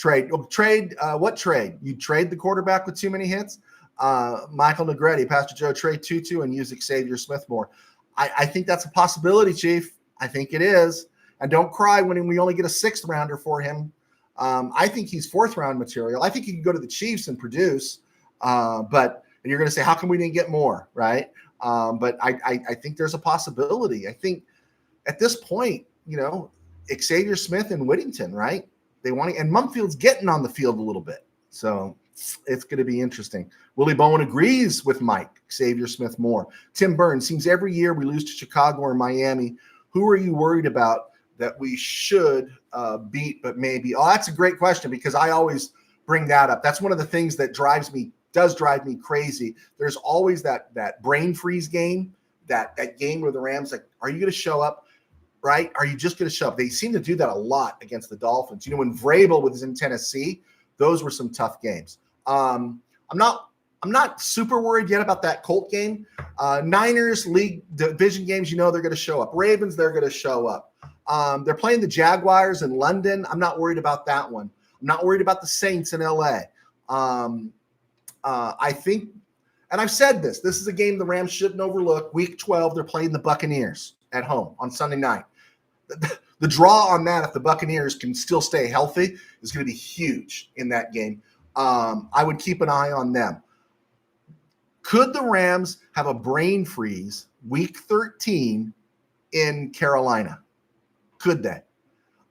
[SPEAKER 1] What trade? You trade the quarterback with too many hits? Michael Negretti, Pastor Joe, trade Tutu and use Xavier Smith more. I think that's a possibility, Chief. I think it is. And don't cry when we only get a 6th rounder for him. I think he's 4th round material. I think he can go to the Chiefs and produce. But you're going to say, how come we didn't get more, right? But I think there's a possibility. I think at this point, Xavier Smith and Whittington, right? They want to, and Mumfield's getting on the field a little bit. So it's going to be interesting. Willie Bowen agrees with Mike. Xavier Smith more. Tim Burns, seems every year we lose to Chicago or Miami. Who are you worried about that we should beat, but maybe? Oh, that's a great question, because I always bring that up. That's one of the things that does drive me crazy. There's always that brain freeze game, that game where the Rams, like, are you going to show up? Right? Are you just going to show up? They seem to do that a lot against the Dolphins. When Vrabel was in Tennessee, those were some tough games. I'm not super worried yet about that Colt game. Niners league division games, they're going to show up. Ravens, they're going to show up. They're playing the Jaguars in London. I'm not worried about that one. I'm not worried about the Saints in LA. I think, and I've said this is a game the Rams shouldn't overlook. Week 12, they're playing the Buccaneers at home on Sunday night. The draw on that, if the Buccaneers can still stay healthy, is going to be huge in that game. I would keep an eye on them. Could the Rams have a brain freeze week 13 in Carolina? Could they?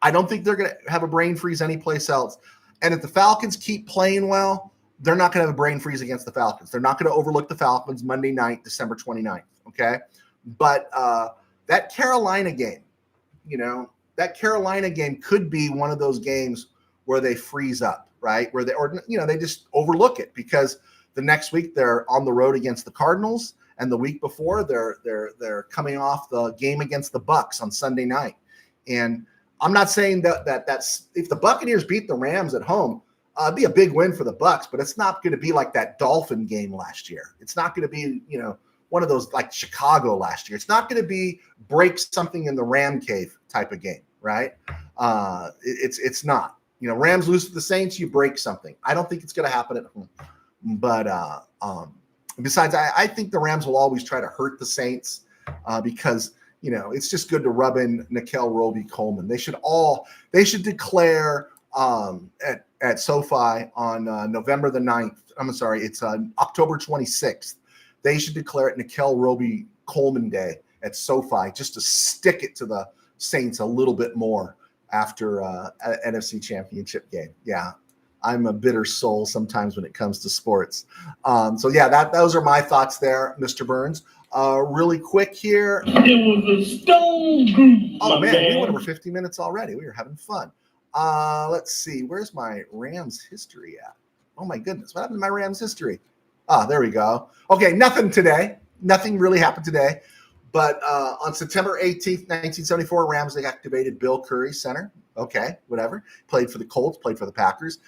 [SPEAKER 1] I don't think they're going to have a brain freeze anyplace else. And if the Falcons keep playing well, they're not going to have a brain freeze against the Falcons. They're not going to overlook the Falcons Monday night, December 29th, okay? But that Carolina game, could be one of those games where they freeze up, right? Where they just overlook it, because the next week they're on the road against the Cardinals, and the week before they're coming off the game against the Bucs on Sunday night. And I'm not saying that's if the Buccaneers beat the Rams at home, it'd be a big win for the Bucs, but it's not going to be like that Dolphin game last year. It's not going to be, one of those like Chicago last year. It's not going to be break something in the RamCave type of game, right? It's not. Rams lose to the Saints, you break something. I don't think it's going to happen at home. But besides, I think the Rams will always try to hurt the Saints because it's just good to rub in Nickel Roby-Coleman. They should declare at SoFi on November the 9th. I'm sorry, it's October 26th. They should declare it Nickel Roby-Coleman Day at SoFi, just to stick it to the Saints a little bit more after an NFC Championship game. Yeah, I'm a bitter soul sometimes when it comes to sports. So yeah, those are my thoughts there, Mr. Burns. Really quick here.
[SPEAKER 2] It was a stone group.
[SPEAKER 1] Oh man, we went over 50 minutes already. We were having fun. Let's see. Where's my Rams history at? Oh my goodness, what happened to my Rams history? There we go. Okay, nothing today. Nothing really happened today. But on September 18th, 1974, Rams activated Bill Curry, center. Okay, whatever. Played for the Colts, played for the Packers.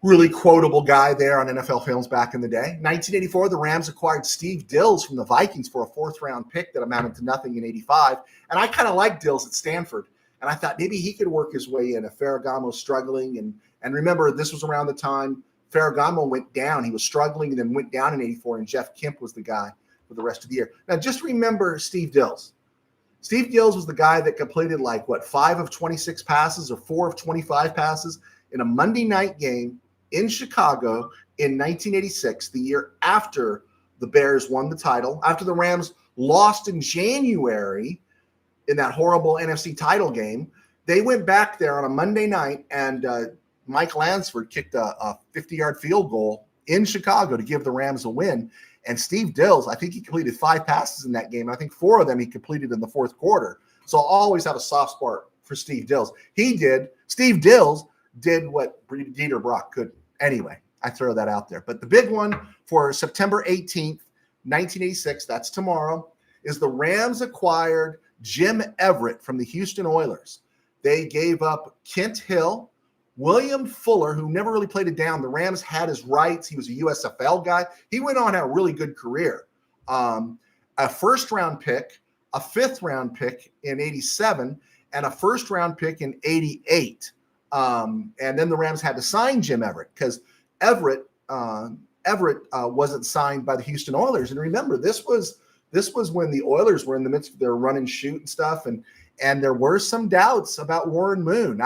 [SPEAKER 1] Really quotable guy there on NFL Films back in the day. 1984, the Rams acquired Steve Dills from the Vikings for a 4th-round pick that amounted to nothing in 85. And I kind of liked Dills at Stanford. And I thought maybe he could work his way in if Ferragamo's struggling. And remember, this was around the time Ferragamo went down. He was struggling and then went down in 84, and Jeff Kemp was the guy for the rest of the year. Now, just remember Steve Dills. Steve Dills was the guy that completed 5 of 26 passes or 4 of 25 passes in a Monday night game in Chicago in 1986, the year after the Bears won the title, after the Rams lost in January in that horrible NFC title game. They went back there on a Monday night, and Mike Lansford kicked a 50-yard field goal in Chicago to give the Rams a win. And Steve Dills, I think he completed 5 passes in that game. I think 4 of them he completed in the 4th quarter. So I'll always have a soft spot for Steve Dills. Steve Dills did what Dieter Brock couldn't. Anyway, I throw that out there. But the big one for September 18th, 1986, that's tomorrow, is the Rams acquired Jim Everett from the Houston Oilers. They gave up Kent Hill, William Fuller, who never really played it down. The Rams had his rights. He was a USFL guy. He went on to have a really good career. A first-round pick, a fifth-round pick in 87, and a first-round pick in 88. And then the Rams had to sign Jim Everett because Everett wasn't signed by the Houston Oilers. And remember, this was when the Oilers were in the midst of their run and shoot and stuff, and there were some doubts about Warren Moon.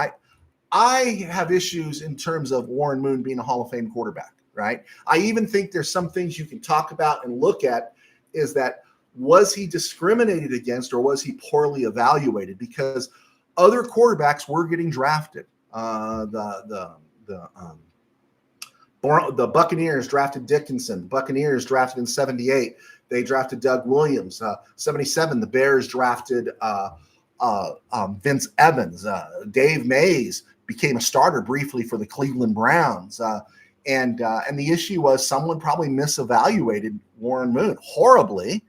[SPEAKER 1] I have issues in terms of Warren Moon being a Hall of Fame quarterback, right? I even think there's some things you can talk about and look at is that was he discriminated against or was he poorly evaluated? Because other quarterbacks were getting drafted. The Buccaneers drafted Dickinson. The Buccaneers drafted in 78. They drafted Doug Williams. 77, the Bears drafted Vince Evans. Dave Mays became a starter briefly for the Cleveland Browns. And the issue was someone probably misevaluated Warren Moon horribly.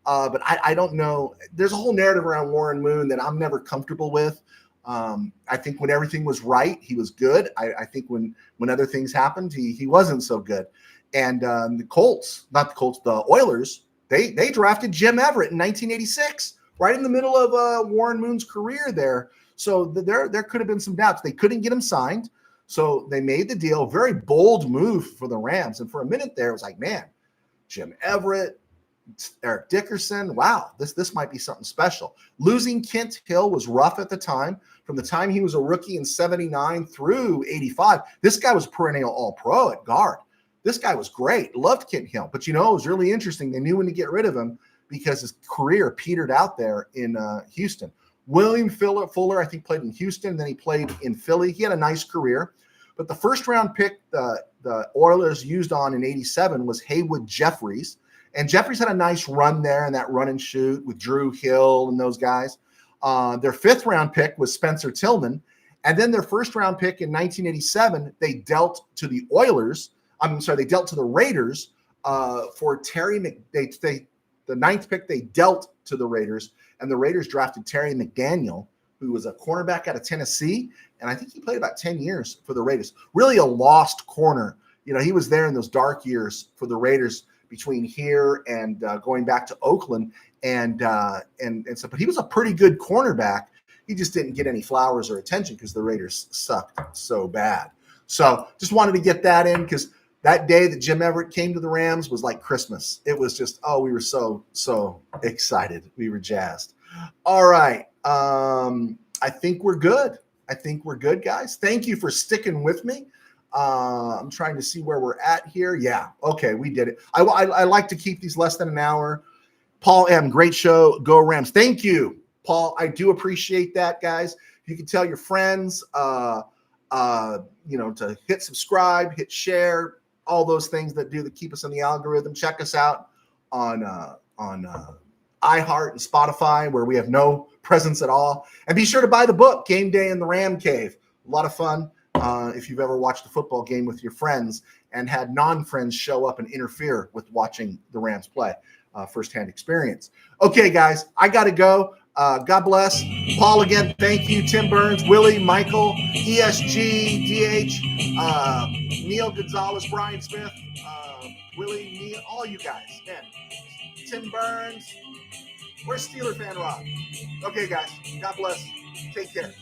[SPEAKER 1] But I don't know. There's a whole narrative around Warren Moon that I'm never comfortable with. I think when everything was right, he was good. I think when other things happened, he wasn't so good. And the Oilers, they drafted Jim Everett in 1986, right in the middle of Warren Moon's career there. So there could have been some doubts. They couldn't get him signed, so they made the deal. Very bold move for the Rams. And for a minute there, it was like, man, Jim Everett, Eric Dickerson, wow, this might be something special. Losing Kent Hill was rough at the time. From the time he was a rookie in 79 through 85, this guy was perennial All-Pro at guard. This guy was great. Loved Kent Hill. But, it was really interesting. They knew when to get rid of him because his career petered out there in Houston. William Fuller, I think, played in Houston. And then he played in Philly. He had a nice career. But the first-round pick the Oilers used on in 87 was Haywood Jeffries. And Jeffries had a nice run there in that run and shoot with Drew Hill and those guys. Their fifth-round pick was Spencer Tillman. And then their first-round pick in 1987, they dealt to the Oilers. They dealt to the Raiders for Terry McDaniel. The ninth pick, they dealt to the Raiders, and the Raiders drafted Terry McDaniel, who was a cornerback out of Tennessee. And I think he played about 10 years for the Raiders. Really a lost corner. He was there in those dark years for the Raiders between here and going back to Oakland. And so, but he was a pretty good cornerback. He just didn't get any flowers or attention because the Raiders sucked so bad. So just wanted to get that in because that day that Jim Everett came to the Rams was like Christmas. It was just, we were so excited. We were jazzed. All right. I think we're good. Guys. Thank you for sticking with me. I'm trying to see where we're at here. Yeah. Okay. We did it. I like to keep these less than an hour. Paul M., great show. Go Rams. Thank you, Paul. I do appreciate that, guys. You can tell your friends, to hit subscribe, hit share, all those things that keep us in the algorithm. Check us out on iHeart and Spotify, where we have no presence at all. And be sure to buy the book, Game Day in the RamCave. A lot of fun. If you've ever watched a football game with your friends and had non-friends show up and interfere with watching the Rams play, firsthand experience. Okay, guys, I got to go. God bless. Paul, again, thank you. Tim Burns, Willie, Michael, ESG, DH, Neil Gonzalez, Brian Smith, Willie, Neil, all you guys. Man, Tim Burns. Where's Steeler Fan Rob? Okay, guys, God bless. Take care.